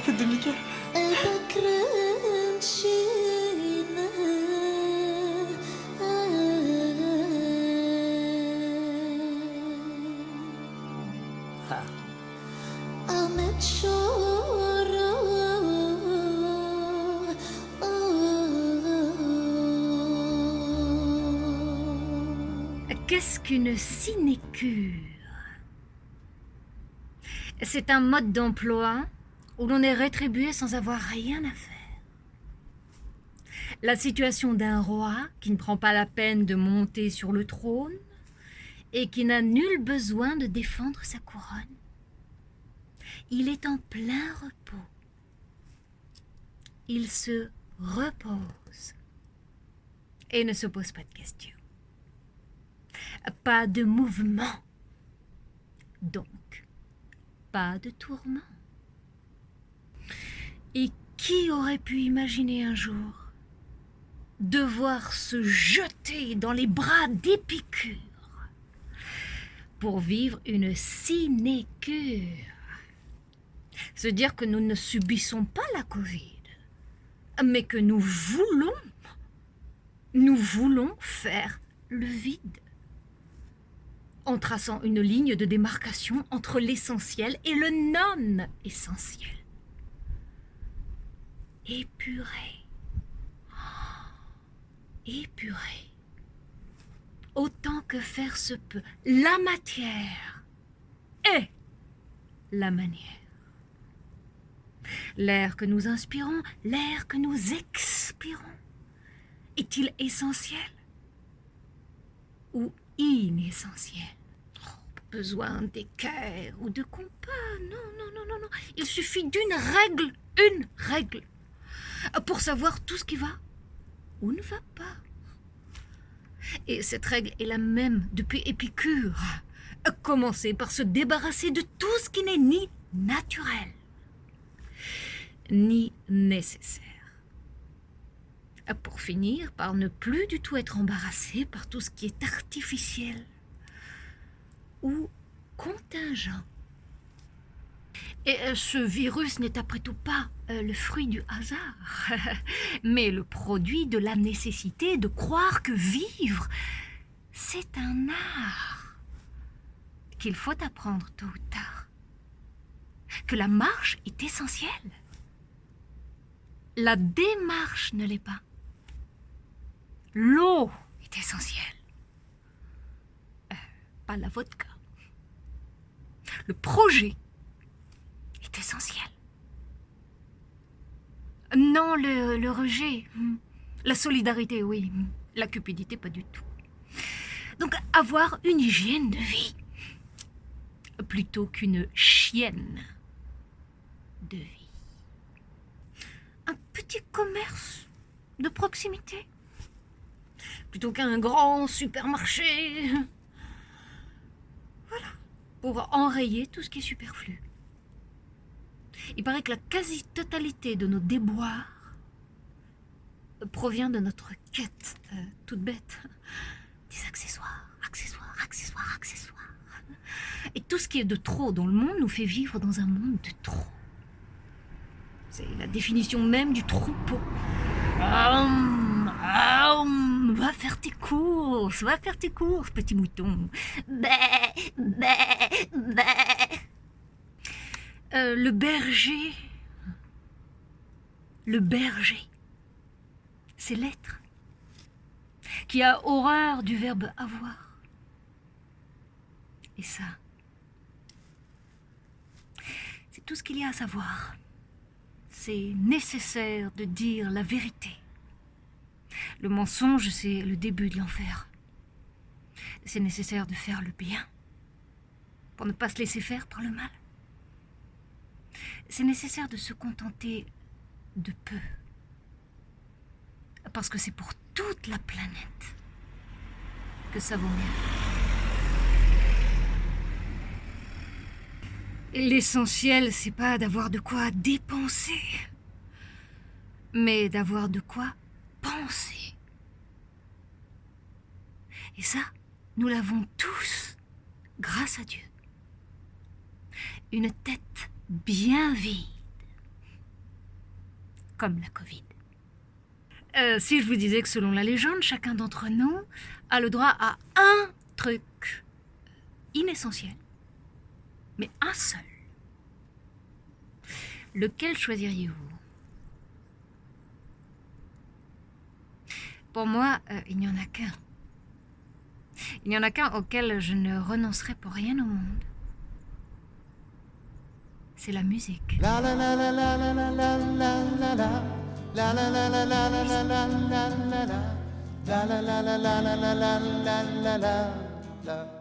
tête de Mika. Qu'est-ce qu'une sinécure? C'est un mode d'emploi où l'on est rétribué sans avoir rien à faire. La situation d'un roi qui ne prend pas la peine de monter sur le trône et qui n'a nul besoin de défendre sa couronne. Il est en plein repos. Il se repose et ne se pose pas de questions. Pas de mouvement, donc pas de tourment. Et qui aurait pu imaginer un jour devoir se jeter dans les bras d'Épicure pour vivre une sinécure? Se dire que nous ne subissons pas la Covid, mais que nous voulons faire le vide, en traçant une ligne de démarcation entre l'essentiel et le non-essentiel. Épurer. Épurer. Autant que faire se peut. La matière et la manière. L'air que nous inspirons, l'air que nous expirons, est-il essentiel ou inessentiel? Besoin d'équerre ou de compas? Non. Il suffit d'une règle, pour savoir tout ce qui va ou ne va pas. Et cette règle est la même depuis Épicure. Commencer par se débarrasser de tout ce qui n'est ni naturel, ni nécessaire. Pour finir par ne plus du tout être embarrassé par tout ce qui est artificiel ou contingent. Et ce virus n'est après tout pas le fruit du hasard, mais le produit de la nécessité de croire que vivre, c'est un art qu'il faut apprendre tôt ou tard, que la marche est essentielle. La démarche ne l'est pas. L'eau est essentielle. Pas la vodka. Le projet est essentiel. Non, le rejet. La solidarité, oui. La cupidité, pas du tout. Donc, avoir une hygiène de vie plutôt qu'une chienne de vie. Un petit commerce de proximité plutôt qu'un grand supermarché. Voilà, pour enrayer tout ce qui est superflu. Il paraît que la quasi-totalité de nos déboires provient de notre quête toute bête des accessoires. Et tout ce qui est de trop dans le monde nous fait vivre dans un monde de trop. C'est la définition même du troupeau. Va faire tes courses, petit mouton. Le berger, c'est l'être qui a horreur du verbe avoir. Et ça, c'est tout ce qu'il y a à savoir. C'est nécessaire de dire la vérité. Le mensonge, c'est le début de l'enfer. C'est nécessaire de faire le bien pour ne pas se laisser faire par le mal. C'est nécessaire de se contenter de peu. Parce que c'est pour toute la planète que ça vaut mieux. L'essentiel, c'est pas d'avoir de quoi dépenser, mais d'avoir de quoi penser. Et ça, nous l'avons tous, grâce à Dieu. Une tête bien vide comme la Covid. Si je vous disais que selon la légende, chacun d'entre nous a le droit à un truc inessentiel, mais un seul. Lequel choisiriez-vous? Pour moi, il n'y en a qu'un. Il n'y en a qu'un auquel je ne renoncerai pour rien au monde. C'est la musique. La la la la la la la la la la. La la la la la la la la la la la. La la la la la la la la la la.